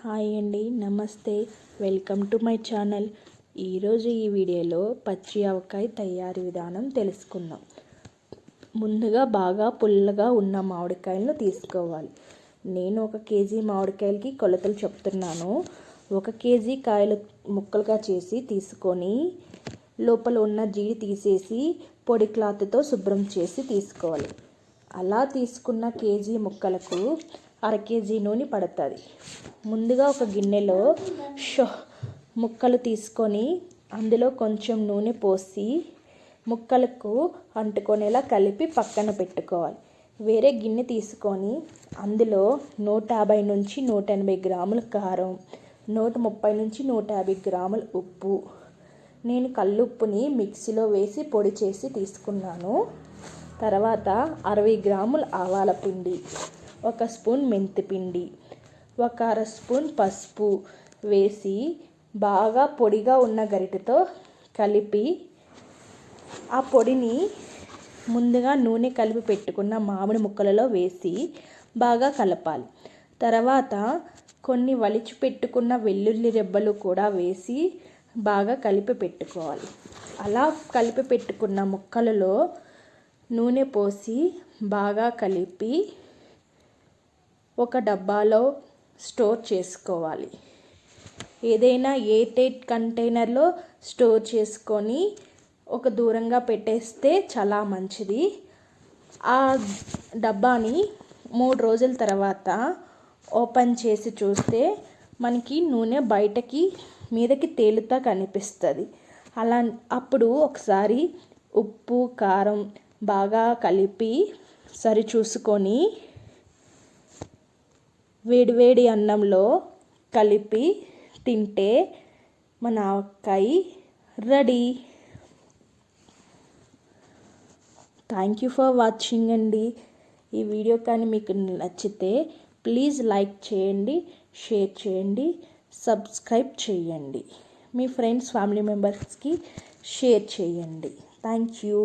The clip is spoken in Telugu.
హాయ్ అండి, నమస్తే. Welcome to my channel. ఈరోజు ఈ వీడియోలో పచ్చి ఆవకాయ తయారీ విధానం తెలుసుకుందాం. ముందుగా బాగా పుల్లగా ఉన్న మామిడికాయలను తీసుకోవాలి. నేను 1 కేజీ మామిడికాయలకి కొలతలు చెప్తున్నాను. 1 కేజీ కాయలు ముక్కలుగా చేసి తీసుకొని లోపల ఉన్న జీడి తీసేసి పొడి క్లాత్తో శుభ్రం చేసి తీసుకోవాలి. అలా తీసుకున్న కేజీ ముక్కలకు 1/2 కేజీ నూనె పడుతుంది. ముందుగా ఒక గిన్నెలో ముక్కలు తీసుకొని అందులో కొంచెం నూనె పోసి ముక్కలకు అంటుకునేలా కలిపి పక్కన పెట్టుకోవాలి. వేరే గిన్నె తీసుకొని అందులో 150 నుంచి 180 గ్రాముల కారం, 130 నుంచి 150 గ్రాముల ఉప్పు, నేను కల్లుప్పుని మిక్సీలో వేసి పొడి చేసి తీసుకున్నాను. తర్వాత 60 గ్రాముల ఆవాల పిండి, 1 స్పూన్ మెంతిపిండి, 1/2 స్పూన్ పసుపు వేసి బాగా పొడిగా ఉన్న గరిటెతో కలిపి ఆ పొడిని ముందుగా నూనె కలిపి పెట్టుకున్న మామిడి ముక్కలలో వేసి బాగా కలపాలి. తర్వాత కొన్ని వలిచి పెట్టుకున్న వెల్లుల్లి రెబ్బలు కూడా వేసి బాగా కలిపి పెట్టుకోవాలి. అలా కలిపి పెట్టుకున్న ముక్కలలో నూనె పోసి బాగా కలిపి ఒక డబ్బాలో స్టోర్ చేసుకోవాలి. ఏదైనా ఎయిర్టైట్ కంటైనర్లో స్టోర్ చేసుకొని ఒక దూరంగా పెట్టేస్తే చాలా మంచిది. ఆ డబ్బాని 3 రోజుల తర్వాత ఓపెన్ చేసి చూస్తే మనకి నూనె బయటకి మీదకి తేలుతా కనిపిస్తుంది. అప్పుడు ఒకసారి ఉప్పు కారం బాగా కలిపి సరి చూసుకొని వేడివేడి అన్నంలో కలిపి తింటే మన avakaya ready. Thank you for watching అండి. ఈ వీడియో కానీ మీకు నచ్చితే ప్లీజ్ లైక్ చేయండి, షేర్ చేయండి, సబ్స్క్రైబ్ చేయండి. మీ ఫ్రెండ్స్ ఫ్యామిలీ మెంబర్స్కి షేర్ చేయండి. Thank you.